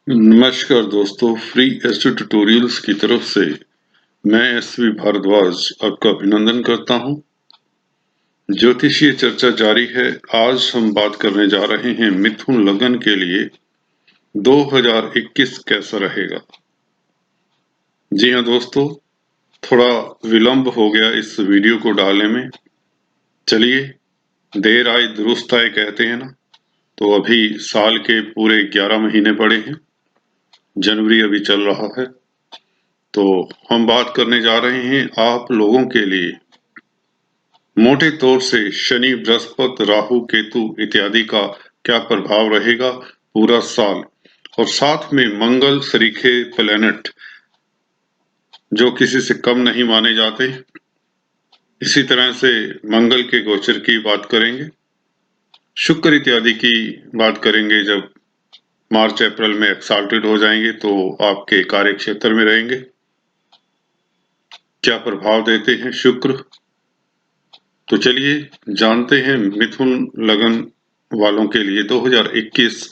नमस्कार दोस्तों, free astro tutorials की तरफ से मैं एसवी भारद्वाज आपका अभिनंदन करता हूं। ज्योतिषीय चर्चा जारी है। आज हम बात करने जा रहे हैं मिथुन लगन के लिए 2021 कैसा रहेगा। जी हां दोस्तों, थोड़ा विलंब हो गया इस वीडियो को डालने में। चलिए, देर आए दुरुस्त आए कहते हैं ना। तो अभी साल के पूरे 11 महीने पड़े हैं, जनवरी अभी चल रहा है। तो हम बात करने जा रहे हैं आप लोगों के लिए मोटे तौर से शनि, बृहस्पति, राहु, केतु इत्यादि का क्या प्रभाव रहेगा पूरा साल, और साथ में मंगल सरीखे प्लैनेट जो किसी से कम नहीं माने जाते। इसी तरह से मंगल के गोचर की बात करेंगे, शुक्र इत्यादि की बात करेंगे। जब मार्च अप्रैल में एक्साल्टेड हो जाएंगे तो आपके कार्य क्षेत्र में रहेंगे, क्या प्रभाव देते हैं शुक्र। तो चलिए जानते हैं मिथुन लगन वालों के लिए 2021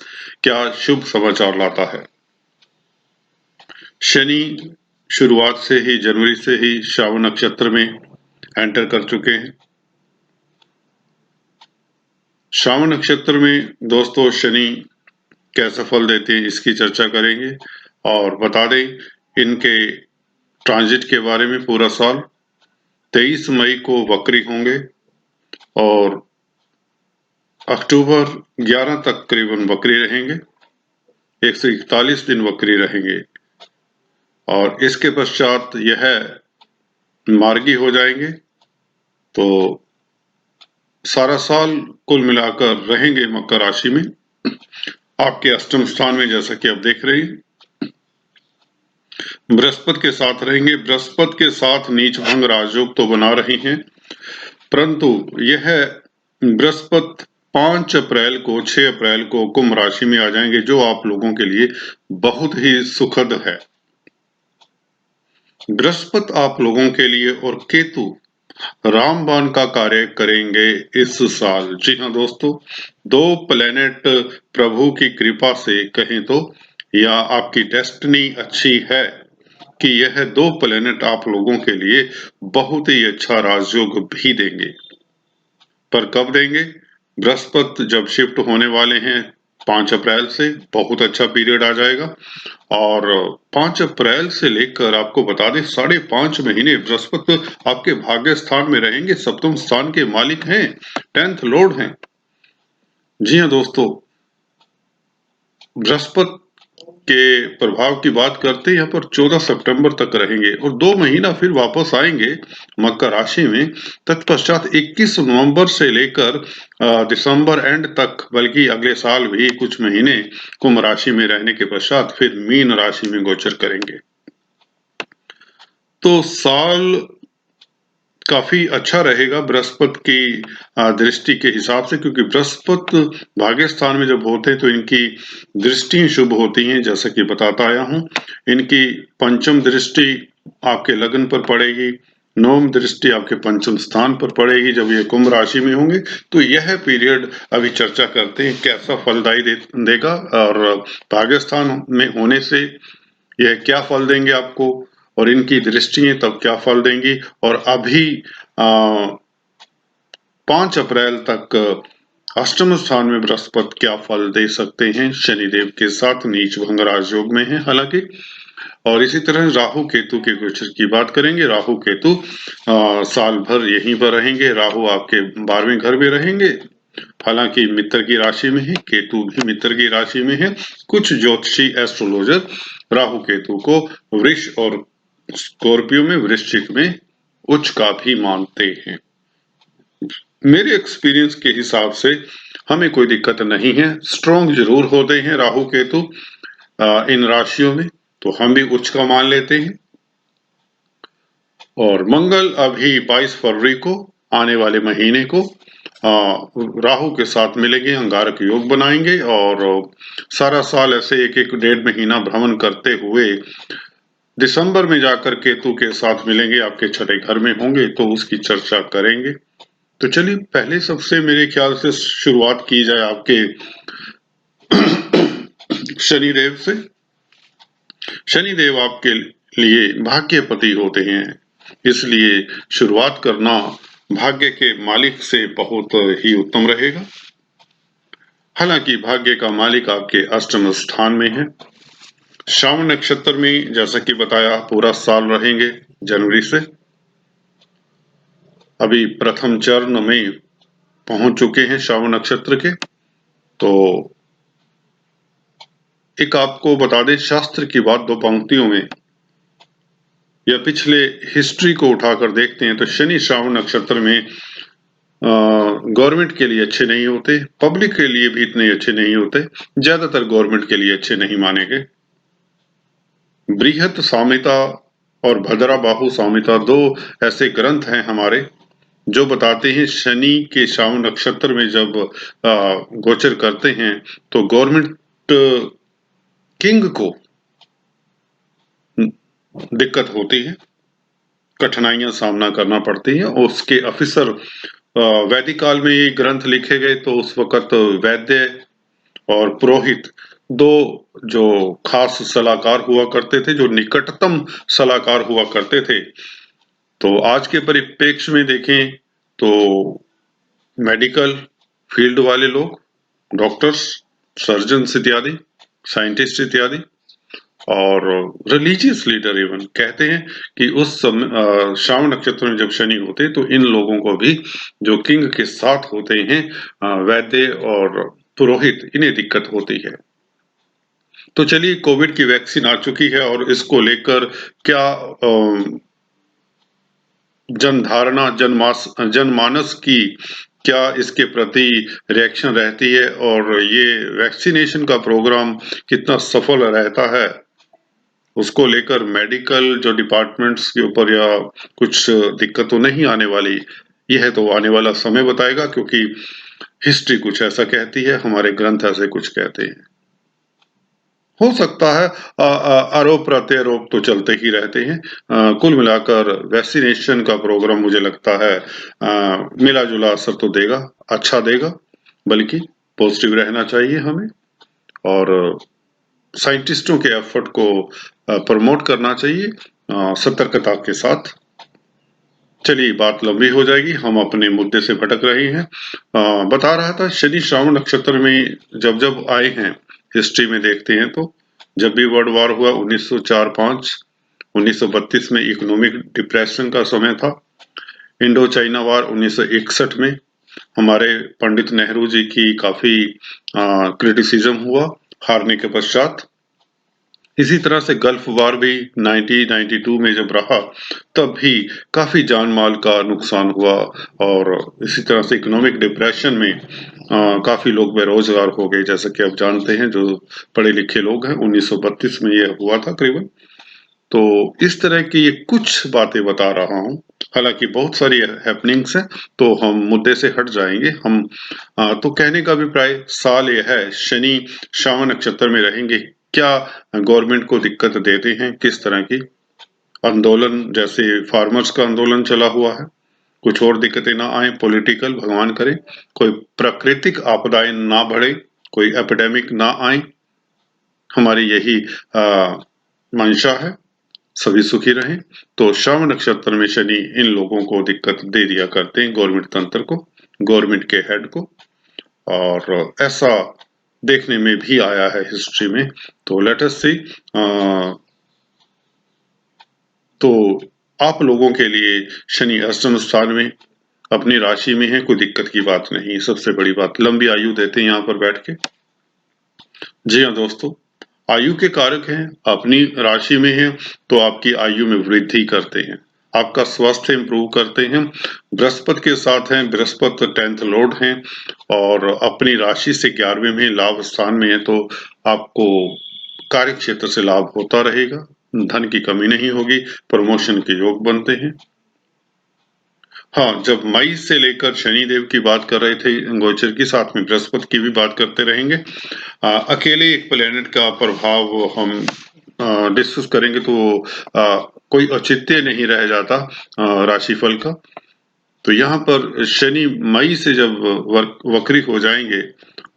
क्या शुभ समाचार लाता है। शनि शुरुआत से ही जनवरी से ही श्रावण नक्षत्र में एंटर कर चुके हैं। श्रावण नक्षत्र में दोस्तों शनि कैसा फल देते हैं इसकी चर्चा करेंगे, और बता दें इनके ट्रांजिट के बारे में। पूरा साल 23 मई को वक्री होंगे और अक्टूबर 11 तक करीबन वक्री रहेंगे, 141 दिन वक्री रहेंगे, और इसके पश्चात यह मार्गी हो जाएंगे। तो सारा साल कुल मिलाकर रहेंगे मकर राशि में, आपके अष्टम स्थान में, जैसा कि आप देख रहे हैं। बृहस्पति के साथ रहेंगे। बृहस्पति के साथ नीच भंग राजयोग तो बना रही हैं, परंतु यह बृहस्पति 5 अप्रैल को 6 अप्रैल को कुंभ राशि में आ जाएंगे, जो आप लोगों के लिए बहुत ही सुखद है। बृहस्पति आप लोगों के लिए और केतु रामबाण का कार्य करेंगे इस साल। जी हाँ दोस्तों, दो प्लेनेट प्रभु की कृपा से कहें तो, या आपकी डेस्टिनी अच्छी है कि यह दो प्लेनेट आप लोगों के लिए बहुत ही अच्छा राजयोग भी देंगे। पर कब देंगे? बृहस्पति जब शिफ्ट होने वाले हैं 5 अप्रैल से, बहुत अच्छा पीरियड आ जाएगा। और 5 अप्रैल से लेकर आपको बता दें 5.5 महीने बृहस्पति आपके भाग्य स्थान में रहेंगे। सप्तम स्थान के मालिक हैं, 10th लॉर्ड हैं। जी हाँ दोस्तों, बृहस्पति के प्रभाव की बात करते हैं यहाँ पर 14 सितंबर तक रहेंगे और 2 महीना फिर वापस आएंगे मकर राशि में। तत्पश्चात 21 नवंबर से लेकर दिसंबर एंड तक, बल्कि अगले साल भी कुछ महीने कुंभ राशि में रहने के पश्चात फिर मीन राशि में गोचर करेंगे। तो साल काफी अच्छा रहेगा बृहस्पति की दृष्टि के हिसाब से, क्योंकि बृहस्पति भाग्य स्थान में जब होते हैं तो इनकी दृष्टि शुभ होती हैं, जैसा कि बताता आया हूं। इनकी पंचम दृष्टि आपके लग्न पर पड़ेगी, नवम दृष्टि आपके पंचम स्थान पर पड़ेगी जब ये कुंभ राशि में होंगे। तो यह पीरियड अभी चर्चा करते हैं कैसा फलदायी देगा, और भाग्य स्थान में होने से यह क्या फल देंगे आपको, और इनकी दृष्टियां तब क्या फल देंगी। और अभी 5 अप्रैल तक अष्टम स्थान में बृहस्पति क्या फल दे सकते हैं, शनिदेव के साथ नीच भंग राजयोग में है हालांकि। और इसी तरह राहु केतु के गोचर की बात करेंगे। राहु केतु साल भर यहीं पर रहेंगे। राहु आपके 12वें घर में रहेंगे, हालांकि मित्र की राशि में है, केतु भी मित्र की राशि में है। कुछ ज्योतिषी एस्ट्रोलॉजर राहु केतु को वृष और स्कॉर्पियो में, वृश्चिक में उच्च का भी मानते हैं। मेरे एक्सपीरियंस के हिसाब से हमें कोई दिक्कत नहीं है। स्ट्रॉन्ग जरूर होते हैं राहु केतु इन राशियों में, तो हम भी उच्च का मान लेते हैं। और मंगल अभी 22 फरवरी को आने वाले महीने को राहु के साथ मिलेंगे, अंगारक योग बनाएंगे, और सारा साल ऐसे एक एक 1.5 महीना भ्रमण करते हुए दिसंबर में जाकर केतु के साथ मिलेंगे, आपके छठे घर में होंगे, तो उसकी चर्चा करेंगे। तो चलिए पहले सबसे मेरे ख्याल से शुरुआत की जाए आपके शनिदेव से। शनिदेव आपके लिए भाग्यपति होते हैं, इसलिए शुरुआत करना भाग्य के मालिक से बहुत ही उत्तम रहेगा। हालांकि भाग्य का मालिक आपके अष्टम स्थान में है। श्रावण नक्षत्र में जैसा कि बताया पूरा साल रहेंगे जनवरी से। अभी प्रथम चरण में पहुंच चुके हैं श्रावण नक्षत्र के। तो एक आपको बता दें शास्त्र की बात दो पंक्तियों में, या पिछले हिस्ट्री को उठाकर देखते हैं तो शनि श्रावण नक्षत्र में गवर्नमेंट के लिए अच्छे नहीं होते, पब्लिक के लिए भी इतने अच्छे नहीं होते, ज्यादातर गवर्नमेंट के लिए अच्छे नहीं माने गए। बृहत संहिता और भद्रबाहु संहिता दो ऐसे ग्रंथ हैं हमारे जो बताते हैं शनि के श्रावण नक्षत्र में जब गोचर करते हैं तो गवर्नमेंट किंग को दिक्कत होती है, कठिनाइयां सामना करना पड़ती है। उसके ऑफिसर वैदिक काल में ये ग्रंथ लिखे गए तो उस वक्त वैद्य और पुरोहित दो जो खास सलाहकार हुआ करते थे, जो निकटतम सलाहकार हुआ करते थे। तो आज के परिप्रेक्ष्य में देखें तो मेडिकल फील्ड वाले लोग, डॉक्टर्स, सर्जन्स इत्यादि, साइंटिस्ट इत्यादि, और रिलीजियस लीडर इवन कहते हैं कि उस समय श्रावण नक्षत्र में जब शनि होते तो इन लोगों को भी जो किंग के साथ होते हैं वैद्य और पुरोहित, इन्हें दिक्कत होती है। तो चलिए, कोविड की वैक्सीन आ चुकी है और इसको लेकर क्या जनधारणा, जनमानस की क्या इसके प्रति रिएक्शन रहती है और ये वैक्सीनेशन का प्रोग्राम कितना सफल रहता है, उसको लेकर मेडिकल जो डिपार्टमेंट्स के ऊपर या कुछ दिक्कत तो नहीं आने वाली। यह तो आने वाला समय बताएगा, क्योंकि हिस्ट्री कुछ ऐसा कहती है, हमारे ग्रंथ ऐसे कुछ कहते हैं। हो सकता है आरोप प्रत्यारोप तो चलते ही रहते हैं। कुल मिलाकर वैक्सीनेशन का प्रोग्राम मुझे लगता है मिला जुला असर तो देगा, अच्छा देगा, बल्कि पॉजिटिव रहना चाहिए हमें, और साइंटिस्टों के एफर्ट को प्रमोट करना चाहिए सतर्कता के साथ। चलिए, बात लंबी हो जाएगी, हम अपने मुद्दे से भटक रहे हैं। बता रहा था शनि श्रावण नक्षत्र में जब जब आए हैं, हिस्ट्री में देखते हैं तो जब भी वर्ल्ड वॉर हुआ 1904-5, 1932 में इकोनॉमिक डिप्रेशन का समय था, इंडो चाइना वार 1961 में हमारे पंडित नेहरू जी की काफी क्रिटिसिज्म हुआ हारने के पश्चात। इसी तरह से गल्फ वार भी 1992 में जब रहा तब भी काफी जान माल का नुकसान हुआ, और इसी तरह से इकोनॉमिक डिप्रेशन में काफी लोग बेरोजगार हो गए, जैसा कि आप जानते हैं, जो पढ़े लिखे लोग हैं। 1932 में यह हुआ था करीबन। तो इस तरह की ये कुछ बातें बता रहा हूँ, हालांकि बहुत सारी हैपनिंग्स हैं, तो हम मुद्दे से हट जाएंगे। हम तो कहने का अभिप्राय साल यह है, शनि श्रावण नक्षत्र में रहेंगे, क्या गवर्नमेंट को दिक्कत देते हैं, किस तरह की आंदोलन, जैसे फार्मर्स का आंदोलन चला हुआ है, कुछ और दिक्कतें ना आए, पॉलिटिकल भगवान करे, कोई प्राकृतिक आपदाएं ना बढ़े, कोई एपिडेमिक ना आए, हमारी यही मंशा है, सभी सुखी रहें। तो श्रवण नक्षत्र में शनि इन लोगों को दिक्कत दे दिया करते हैं, गवर्नमेंट तंत्र को, गवर्नमेंट के हेड को, और ऐसा देखने में भी आया है हिस्ट्री में। तो लेट अस सी, तो आप लोगों के लिए शनि अष्टम स्थान में अपनी राशि में है, कोई दिक्कत की बात नहीं। सबसे बड़ी बात, लंबी आयु देते हैं यहाँ पर बैठ के। जी हाँ दोस्तों, आयु के कारक हैं, अपनी राशि में है तो आपकी आयु में वृद्धि करते हैं, आपका स्वास्थ्य इंप्रूव करते हैं। बृहस्पति के साथ हैं, बृहस्पति 10th लॉर्ड हैं, और अपनी राशि से 11वें में लाभ स्थान में है, तो आपको कार्य क्षेत्र से लाभ होता रहेगा, धन की कमी नहीं होगी, प्रमोशन के योग बनते हैं। हाँ, जब मई से लेकर शनिदेव की बात कर रहे थे गोचर की, साथ में बृहस्पति की भी बात करते रहेंगे। अकेले एक प्लेनेट का प्रभाव हम डिस्कस करेंगे तो कोई औचित्य नहीं रह जाता राशिफल का। तो यहाँ पर शनि मई से जब वक्री हो जाएंगे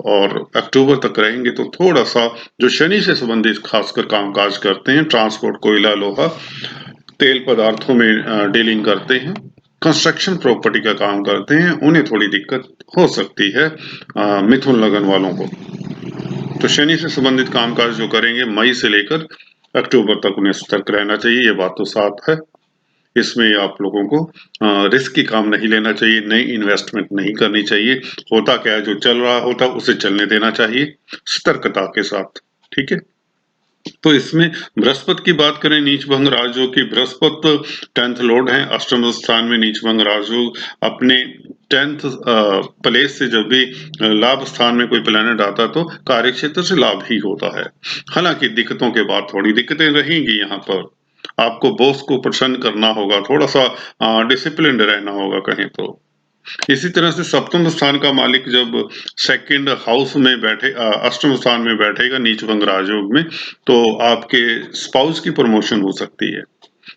और अक्टूबर तक रहेंगे तो थोड़ा सा जो शनि से संबंधित खासकर कामकाज करते हैं, ट्रांसपोर्ट, कोयला, लोहा, तेल पदार्थों में डीलिंग करते हैं, कंस्ट्रक्शन प्रॉपर्टी का काम करते हैं, उन्हें थोड़ी दिक्कत हो सकती है मिथुन लगन वालों को। तो शनि से संबंधित कामकाज जो करेंगे मई से लेकर अक्टूबर तक उन्हें सतर्क रहना चाहिए, ये बात तो साफ है। इसमें आप लोगों को रिस्की काम नहीं लेना चाहिए, नई इन्वेस्टमेंट नहीं करनी चाहिए। होता क्या है, जो चल रहा होता उसे चलने देना चाहिए सतर्कता के साथ, ठीक है। तो इसमें बृहस्पति की बात करें, नीच भंग राजयोग की, बृहस्पति 10th लॉर्ड है, अष्टम स्थान में नीच भंग राजयोग अपने 10th प्लेस से जब भी लाभ स्थान में कोई प्लैनेट आता तो कार्य क्षेत्र से लाभ ही होता है। हालांकि दिक्कतों के बाद थोड़ी दिक्कतें रहेंगी, यहाँ पर आपको बॉस को प्रसन्न करना होगा, थोड़ा सा डिसिप्लिन रहना होगा कहें तो। इसी तरह से सप्तम स्थान का मालिक जब सेकंड हाउस में बैठे, अष्टम स्थान में बैठेगा नीच भंग राजयोग में, तो आपके स्पाउस की प्रमोशन हो सकती है,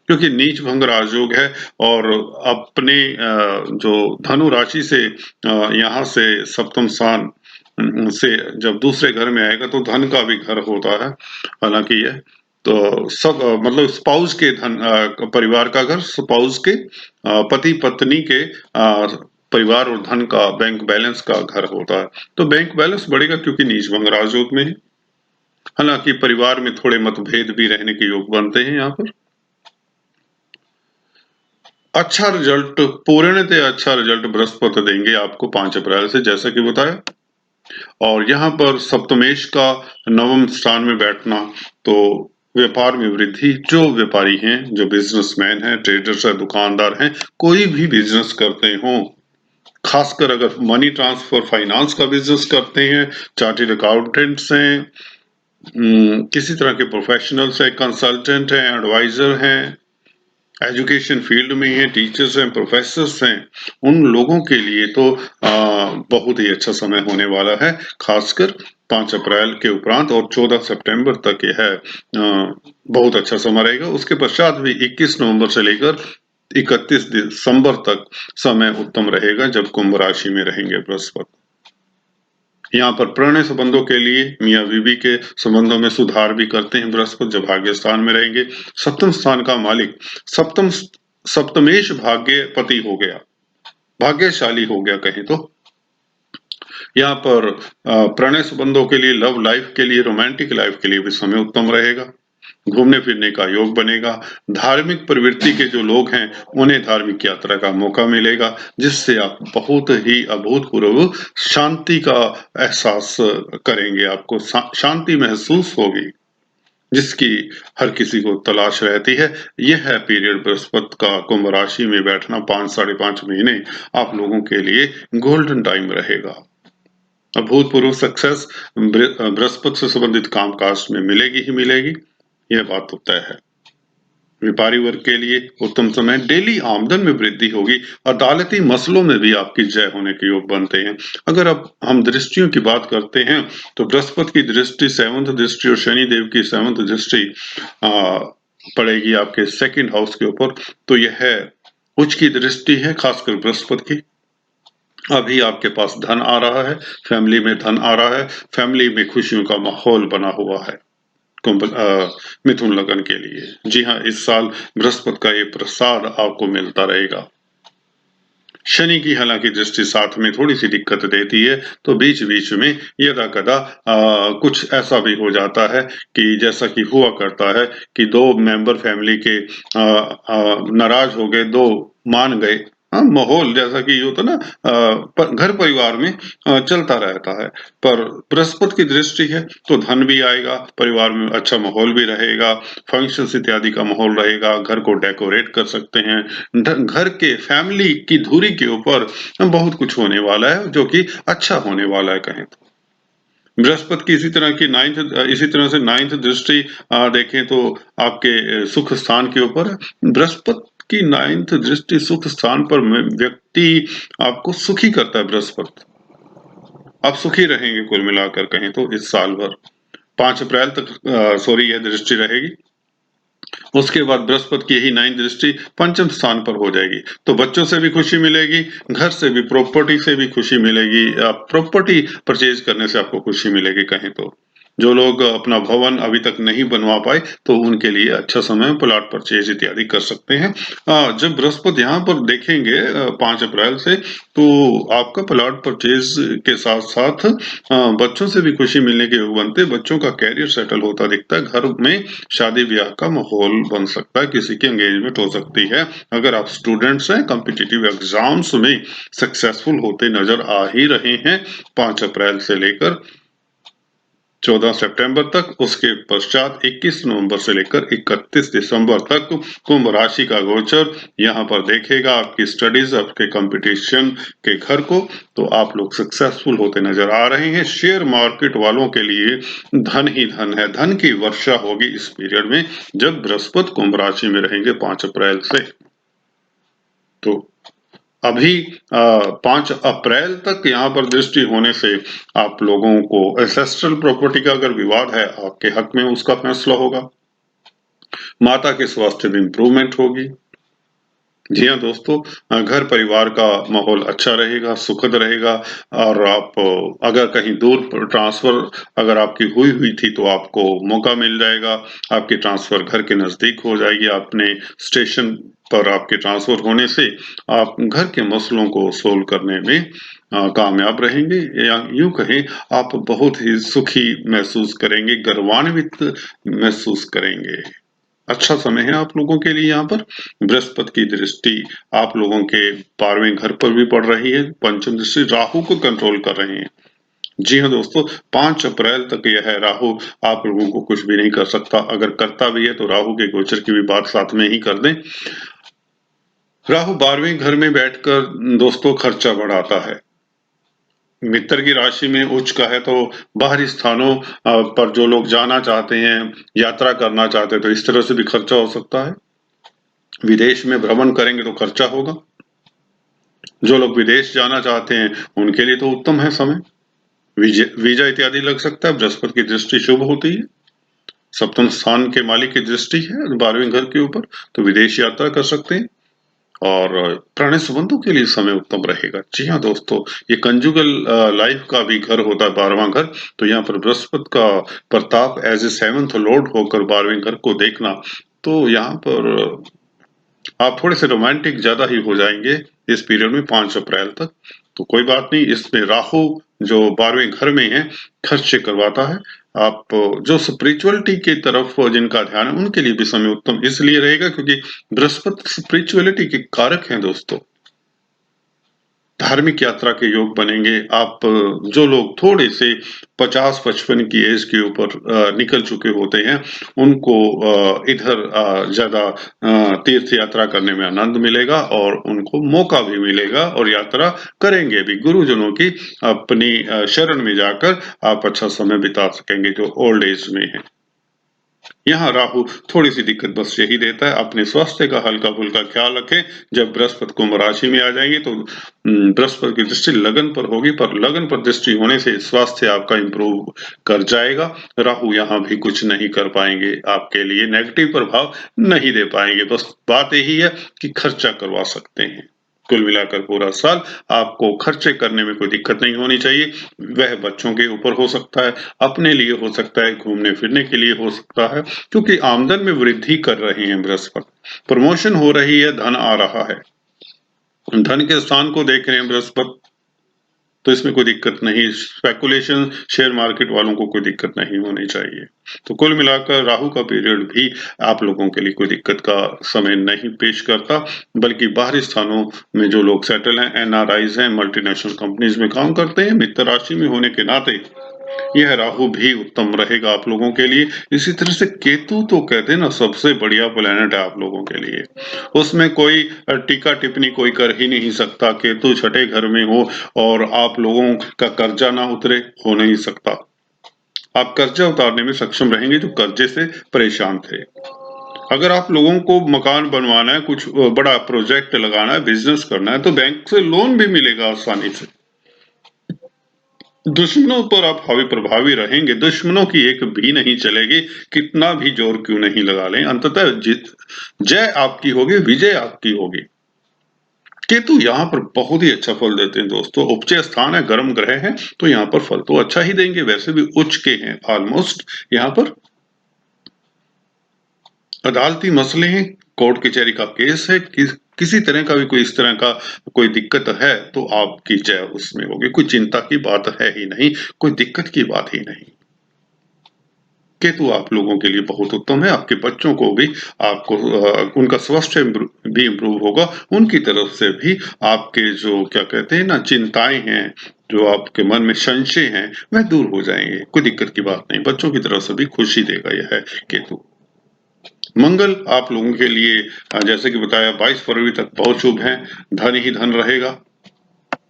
क्योंकि नीच भंग राजयोग है। और अपने जो धनु राशि से यहाँ से सप्तम स्थान से जब दूसरे घर में आएगा तो धन का भी घर होता है। हालांकि यह तो सब मतलब स्पाउस के धन, परिवार का घर, स्पाउस के पति पत्नी के परिवार और धन का, बैंक बैलेंस का घर होता है। तो बैंक बैलेंस बढ़ेगा क्योंकि नीच भंग राजयोग में है। हालांकि परिवार में थोड़े मतभेद भी रहने के योग बनते हैं यहाँ पर। अच्छा रिजल्ट, पूर्णतः अच्छा रिजल्ट बृहस्पति देंगे आपको 5 अप्रैल से, जैसा कि बताया। और यहाँ पर सप्तमेश का नवम स्थान में बैठना, तो व्यापार में वृद्धि। जो व्यापारी हैं, जो बिजनेसमैन हैं, ट्रेडर्स हैं, दुकानदार हैं, कोई भी बिजनेस करते हो, खासकर अगर मनी ट्रांसफर, फाइनेंस का बिजनेस करते हैं, चार्टर्ड अकाउंटेंट्स हैं, किसी तरह के प्रोफेशनल्स हैं, कंसल्टेंट हैं, एडवाइजर हैं, एजुकेशन फील्ड में हैं, टीचर्स हैं, प्रोफेसर्स हैं, उन लोगों के लिए तो बहुत ही अच्छा समय होने वाला है। खासकर 5 अप्रैल के उपरांत और 14 सितंबर तक यह बहुत अच्छा समय रहेगा। उसके पश्चात भी 21 नवंबर से लेकर 31 दिसंबर तक समय उत्तम रहेगा, जब कुंभ राशि में रहेंगे बृहस्पति। यहाँ पर प्रणय संबंधों के लिए, मियाँ बीवी के संबंधों में सुधार भी करते हैं बृहस्पति जब भाग्य स्थान में रहेंगे। सप्तम स्थान का मालिक सप्तमेश भाग्यपति हो गया, भाग्यशाली हो गया कहें तो। यहाँ पर प्रणय संबंधों के लिए, लव लाइफ के लिए, रोमांटिक लाइफ के लिए भी समय उत्तम रहेगा। घूमने फिरने का योग बनेगा। धार्मिक प्रवृत्ति के जो लोग हैं उन्हें धार्मिक यात्रा का मौका मिलेगा, जिससे आप बहुत ही अभूतपूर्व शांति का एहसास करेंगे। आपको शांति महसूस होगी, जिसकी हर किसी को तलाश रहती है। यह है पीरियड बृहस्पति का कुंभ राशि में बैठना, 5 साढ़े 5 महीने आप लोगों के लिए गोल्डन टाइम रहेगा। अभूतपूर्व सक्सेस बृहस्पति से संबंधित कामकाज में मिलेगी ही मिलेगी, यह बात तो तय है। व्यापारी वर्ग के लिए उत्तम समय, डेली आमदन में वृद्धि होगी। अदालती मसलों में भी आपकी जय होने के योग बनते हैं। अगर अब हम दृष्टियों की बात करते हैं तो बृहस्पति की दृष्टि 7th दृष्टि और शनि देव की 7th दृष्टि पड़ेगी आपके सेकंड हाउस के ऊपर, तो यह उच्च की दृष्टि है, खासकर बृहस्पति की। अभी आपके पास धन आ रहा है, फैमिली में धन आ रहा है, फैमिली में खुशियों का माहौल बना हुआ है मिथुन लगन के लिए। जी हाँ, इस साल बृहस्पति का ये प्रसाद आपको मिलता रहेगा। शनि की हालांकि दृष्टि साथ में थोड़ी सी दिक्कत देती है, तो बीच बीच में यदा कदा कुछ ऐसा भी हो जाता है कि जैसा कि हुआ करता है कि 2 मेंबर फैमिली के नाराज हो गए, 2 मान गए। हाँ, माहौल जैसा कि ये होता ना, घर परिवार में चलता रहता है। पर बृहस्पति की दृष्टि है तो धन भी आएगा, परिवार में अच्छा माहौल भी रहेगा, फंक्शंस इत्यादि का माहौल रहेगा, घर को डेकोरेट कर सकते हैं। घर के फैमिली की धुरी के ऊपर बहुत कुछ होने वाला है, जो कि अच्छा होने वाला है कहें तो। बृहस्पति की इसी तरह से 9th दृष्टि देखें तो आपके सुख स्थान के ऊपर। बृहस्पति की 9th दृष्टि सुख स्थान पर व्यक्ति आपको सुखी करता है बृहस्पति। आप सुखी रहेंगे कुल मिलाकर कहें तो इस साल भर। 5 अप्रैल तक यह दृष्टि रहेगी। उसके बाद बृहस्पति की यही 9th दृष्टि पंचम स्थान पर हो जाएगी, तो बच्चों से भी खुशी मिलेगी, घर से भी, प्रॉपर्टी से भी खुशी मिलेगी। प्रॉपर्टी परचेज करने से आपको खुशी मिलेगी। कहें तो जो लोग अपना भवन अभी तक नहीं बनवा पाए, तो उनके लिए अच्छा समय, प्लॉट परचेज इत्यादि कर सकते हैं। जब बृहस्पति यहाँ पर देखेंगे 5 अप्रैल से, तो आपका प्लॉट परचेज के साथ साथ बच्चों से भी खुशी मिलने के योग बनते, बच्चों का कैरियर सेटल होता दिखता है, घर में शादी ब्याह का माहौल बन सकता है, किसी की एंगेजमेंट हो सकती है। अगर आप स्टूडेंट्स हैं, कॉम्पिटिटिव एग्जाम्स में सक्सेसफुल होते नजर आ ही रहे हैं 5 अप्रैल से लेकर 14 सितंबर तक। उसके पश्चात 21 नवंबर से लेकर 31 दिसंबर तक कुंभ राशि का गोचर यहाँ पर देखेगा आपकी स्टडीज, आपके कंपटीशन के घर को, तो आप लोग सक्सेसफुल होते नजर आ रहे हैं। शेयर मार्केट वालों के लिए धन ही धन है, धन की वर्षा होगी इस पीरियड में, जब बृहस्पति कुंभ राशि में रहेंगे 5 अप्रैल से। तो अभी 5 अप्रैल तक यहाँ पर दृष्टि होने से आप लोगों को एंसेस्ट्रल प्रॉपर्टी का अगर विवाद है आपके हक में, उसका फैसला होगा। माता के स्वास्थ्य में इंप्रूवमेंट होगी। जी हाँ दोस्तों, घर परिवार का माहौल अच्छा रहेगा, सुखद रहेगा। और आप अगर कहीं दूर ट्रांसफर अगर आपकी हुई हुई थी, तो आपको मौका मिल जाएगा, आपकी ट्रांसफर घर के नजदीक हो जाएगी। आपने स्टेशन पर आपके ट्रांसफर होने से आप घर के मसलों को सोल्व करने में कामयाब रहेंगे, या यूं कहें आप बहुत ही सुखी महसूस करेंगे, गर्वान्वित महसूस करेंगे। अच्छा समय है आप लोगों के लिए। यहाँ पर बृहस्पति की दृष्टि आप लोगों के 12वें घर पर भी पड़ रही है, पंचम दृष्टि राहु को कंट्रोल कर रहे हैं। जी हाँ दोस्तों, 5 अप्रैल तक यह है राहु आप लोगों को कुछ भी नहीं कर सकता। अगर करता भी है तो राहु के गोचर की भी बात साथ में ही कर दें। राहु 12वें घर में बैठकर दोस्तों खर्चा बढ़ाता है। मित्र की राशि में उच्च का है, तो बाहरी स्थानों पर जो लोग जाना चाहते हैं, यात्रा करना चाहते हैं, तो इस तरह से भी खर्चा हो सकता है। विदेश में भ्रमण करेंगे तो खर्चा होगा। जो लोग विदेश जाना चाहते हैं उनके लिए तो उत्तम है समय, वीजा इत्यादि लग सकता है। बृहस्पति की दृष्टि शुभ होती है, सप्तम स्थान के मालिक की दृष्टि है 12वें घर के ऊपर, तो विदेश यात्रा कर सकते हैं। और पुराने संबंधों के लिए समय उत्तम रहेगा। जी हाँ दोस्तों, ये कंजुगल लाइफ का भी घर होता है 12वां घर, तो यहाँ पर बृहस्पति का Pratap as a 7th Lord होकर 12वें घर को देखना, तो यहाँ पर आप थोड़े से रोमांटिक ज्यादा ही हो जाएंगे इस पीरियड में 5 अप्रैल तक। तो कोई बात नहीं, इसमें राहु जो 12वें घर में है खर्चे करवाता है। आप जो स्पिरिचुअलिटी की तरफ जिनका ध्यान है उनके लिए भी समय उत्तम इसलिए रहेगा क्योंकि बृहस्पति स्पिरिचुअलिटी के कारक हैं दोस्तों। धार्मिक यात्रा के योग बनेंगे। आप जो लोग थोड़े से 50-55 की एज के ऊपर निकल चुके होते हैं, उनको इधर ज्यादा तीर्थ यात्रा करने में आनंद मिलेगा और उनको मौका भी मिलेगा और यात्रा करेंगे भी। गुरुजनों की अपनी शरण में जाकर आप अच्छा समय बिता सकेंगे जो ओल्ड एज में है। यहाँ राहु थोड़ी सी दिक्कत बस यही देता है, अपने स्वास्थ्य का हल्का फुल्का ख्याल रखें। जब बृहस्पति कुंभ राशि में आ जाएंगे तो बृहस्पति की दृष्टि लगन पर होगी, पर लगन पर दृष्टि होने से स्वास्थ्य आपका इंप्रूव कर जाएगा। राहु यहाँ भी कुछ नहीं कर पाएंगे, आपके लिए नेगेटिव प्रभाव नहीं दे पाएंगे। बस बात यही है कि खर्चा करवा सकते हैं। कुल मिलाकर पूरा साल आपको खर्चे करने में कोई दिक्कत नहीं होनी चाहिए। वह बच्चों के ऊपर हो सकता है, अपने लिए हो सकता है, घूमने फिरने के लिए हो सकता है, क्योंकि आमदन में वृद्धि कर रहे हैं बृहस्पति। प्रमोशन हो रही है, धन आ रहा है, धन के स्थान को देख रहे हैं बृहस्पति, तो इसमें कोई दिक्कत नहीं। स्पेकुलेशन शेयर मार्केट वालों को कोई दिक्कत नहीं होनी चाहिए। तो कुल मिलाकर राहु का पीरियड भी आप लोगों के लिए कोई दिक्कत का समय नहीं पेश करता, बल्कि बाहरी स्थानों में जो लोग सेटल हैं, एनआरआईज हैं, मल्टीनेशनल कंपनीज में काम करते हैं, मित्र राशि में होने के नाते यह राहु भी उत्तम रहेगा आप लोगों के लिए। इसी तरह से केतु तो कहते हैं ना सबसे बढ़िया प्लेनेट है आप लोगों के लिए, उसमें कोई टीका टिप्पणी कोई कर ही नहीं सकता। केतु छठे घर में हो और आप लोगों का कर्जा ना उतरे, हो नहीं सकता। आप कर्जा उतारने में सक्षम रहेंगे जो कर्जे से परेशान थे। अगर आप लोगों को मकान बनवाना है, कुछ बड़ा प्रोजेक्ट लगाना है, बिजनेस करना है, तो बैंक से लोन भी मिलेगा आसानी से। दुश्मनों पर आप हावी प्रभावी रहेंगे, दुश्मनों की एक भी नहीं चलेगी, कितना भी जोर क्यों नहीं लगा लें, अंततः जय आपकी होगी, विजय आपकी होगी। केतु यहाँ पर बहुत ही अच्छा फल देते हैं दोस्तों, उपचय स्थान है, गर्म ग्रह है, तो यहाँ पर फल तो अच्छा ही देंगे, वैसे भी उच्च के हैं ऑलमोस्ट। यहाँ पर अदालती मसले हैं, कोर्ट कचहरी का केस है, किसी तरह का भी कोई इस तरह का कोई दिक्कत है तो आपकी जय उसमें होगी, कोई चिंता की बात है ही नहीं, कोई दिक्कत की बात ही नहीं। केतु आप लोगों के लिए बहुत उत्तम है, आपके बच्चों को भी आपको उनका स्वास्थ्य भी इम्प्रूव होगा, उनकी तरफ से भी आपके जो क्या कहते हैं ना चिंताएं हैं, जो आपके मन में संशय हैं, वह दूर हो जाएंगे, कोई दिक्कत की बात नहीं, बच्चों की तरफ से भी खुशी देगा यह है केतु। मंगल आप लोगों के लिए जैसे कि बताया 22 फरवरी तक बहुत शुभ है, धन ही धन रहेगा,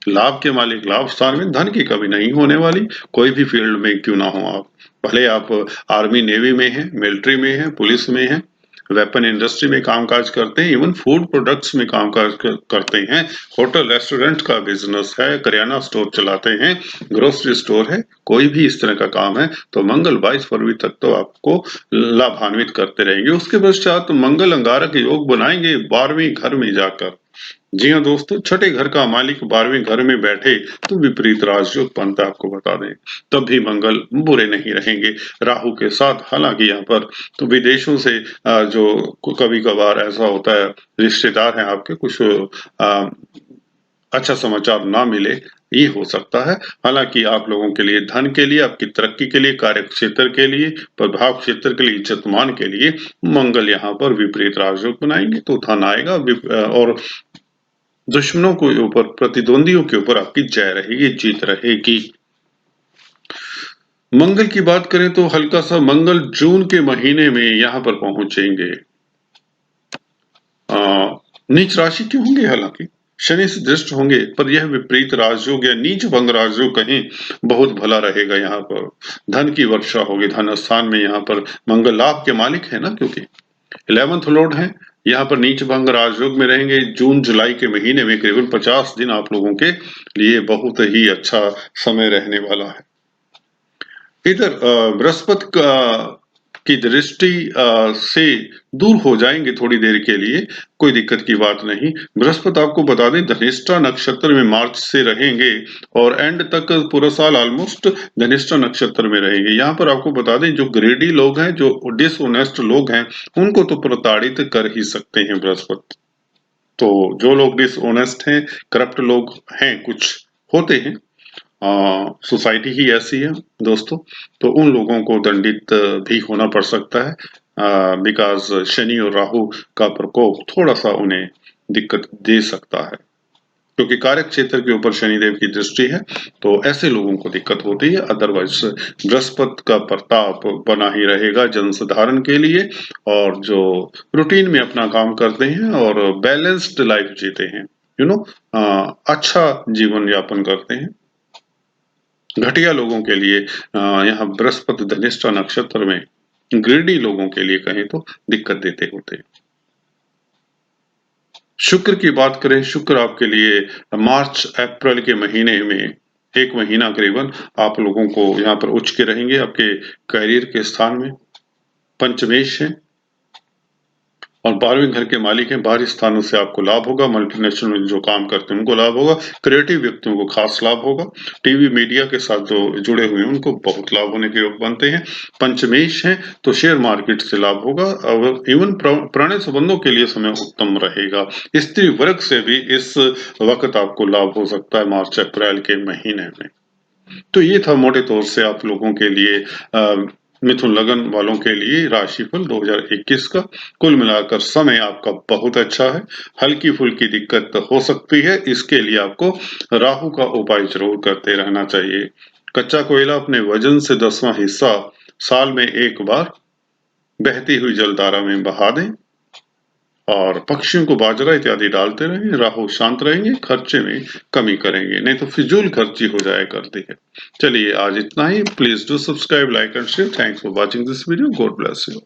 लाभ के मालिक लाभ स्थान में, धन की कमी नहीं होने वाली, कोई भी फील्ड में क्यों ना हो आप, भले आप आर्मी नेवी में हैं, मिलिट्री में हैं, पुलिस में हैं, वेपन इंडस्ट्री में कामकाज करते हैं, इवन फूड प्रोडक्ट्स में कामकाज करते हैं, होटल रेस्टोरेंट का बिजनेस है, करियाना स्टोर चलाते हैं, ग्रोसरी स्टोर है, कोई भी इस तरह का काम है तो मंगल 22 फरवरी तक तो आपको लाभान्वित करते रहेंगे। उसके पश्चात मंगल अंगारक योग बनाएंगे 12वें घर में जाकर। जी हाँ दोस्तों, छठे घर का मालिक 12वें घर में बैठे तो विपरीत राजयोग बनता है, आपको बता दें, तब भी मंगल बुरे नहीं रहेंगे राहु के साथ। हालांकि यहाँ पर तो विदेशों से जो कभी कभार ऐसा होता है, रिश्तेदार हैं आपके, कुछ अच्छा समाचार ना मिले, ये हो सकता है। हालांकि आप लोगों के लिए, धन के लिए, आपकी तरक्की के लिए, कार्य क्षेत्र के लिए, प्रभाव क्षेत्र के लिए, इज्जत मान के लिए मंगल यहाँ पर विपरीत राजयोग बनाएंगे तो धन आएगा, और दुश्मनों के ऊपर, प्रतिद्वंदियों के ऊपर आपकी जय रहेगी, जीत रहेगी। मंगल की बात करें तो हल्का सा मंगल जून के महीने में यहाँ पर पहुंचेंगे। नीच राशि के होंगे, हालांकि शनि से दृष्ट होंगे, पर यह विपरीत राजयोग या नीच भंग राजयोग कहें, बहुत भला रहेगा। यहाँ पर धन की वर्षा होगी, धन स्थान में यहाँ पर मंगल लाभ के मालिक है ना, क्योंकि 11th लॉर्ड है, यहाँ पर नीच भंग राजयोग में रहेंगे। जून जुलाई के महीने में करीबन 50 दिन आप लोगों के लिए बहुत ही अच्छा समय रहने वाला है। इधर बृहस्पति की दृष्टि से दूर हो जाएंगे थोड़ी देर के लिए, कोई दिक्कत की बात नहीं। बृहस्पति आपको बता दें धनिष्ठा नक्षत्र में मार्च से रहेंगे और एंड तक पूरा साल ऑलमोस्ट धनिष्ठा नक्षत्र में रहेंगे। यहाँ पर आपको बता दें जो ग्रेडी लोग हैं, जो डिसऑनेस्ट लोग हैं, उनको तो प्रताड़ित कर ही सकते हैं बृहस्पति। तो जो लोग डिसऑनेस्ट हैं, करप्ट लोग हैं, कुछ होते हैं, सोसाइटी ही ऐसी है दोस्तों, तो उन लोगों को दंडित भी होना पड़ सकता है, बिकॉज शनि और राहु का प्रकोप थोड़ा सा उन्हें दिक्कत दे सकता है, क्योंकि कार्य क्षेत्र के ऊपर शनिदेव की दृष्टि है, तो ऐसे लोगों को दिक्कत होती है। अदरवाइज बृहस्पति का प्रताप बना ही रहेगा जनसाधारण के लिए, और जो रूटीन में अपना काम करते हैं और बैलेंस्ड लाइफ जीते हैं, अच्छा जीवन यापन करते हैं। घटिया लोगों के लिए यहाँ बृहस्पति धनिष्ठा नक्षत्र में ग्रीडी लोगों के लिए कहें तो दिक्कत देते होते हैं। शुक्र की बात करें, शुक्र आपके लिए मार्च अप्रैल के महीने में एक महीना करीबन आप लोगों को यहाँ पर उच्च के रहेंगे, आपके करियर के स्थान में पंचमेश है और 12वें घर के मालिक हैं। बाहरी स्थानों से आपको लाभ होगा, मल्टीनेशनल में जो काम करते हैं उनको लाभ होगा, क्रिएटिव व्यक्तियों को खास लाभ होगा, टीवी मीडिया के साथ जो जुड़े हुए हैं उनको बहुत लाभ होने के योग बनते हैं। पंचमेश है तो शेयर मार्केट से लाभ होगा, और इवन पुराने संबंधों के लिए समय उत्तम रहेगा। स्त्री वर्ग से भी इस वक्त आपको लाभ हो सकता है मार्च अप्रैल के महीने में। तो ये था मोटे तौर से आप लोगों के लिए मिथुन लगन वालों के लिए राशिफल 2021 का। कुल मिलाकर समय आपका बहुत अच्छा है, हल्की फुल्की दिक्कत हो सकती है, इसके लिए आपको राहु का उपाय जरूर करते रहना चाहिए। कच्चा कोयला अपने वजन से 10वां हिस्सा साल में एक बार बहती हुई जलधारा में बहा दें, और पक्षियों को बाजरा इत्यादि डालते रहें, राहु शांत रहेंगे, खर्चे में कमी करेंगे, नहीं तो फिजूल खर्ची हो जाया करती है। चलिए आज इतना ही। Please do subscribe, like and share. Thanks for watching this video. God bless you.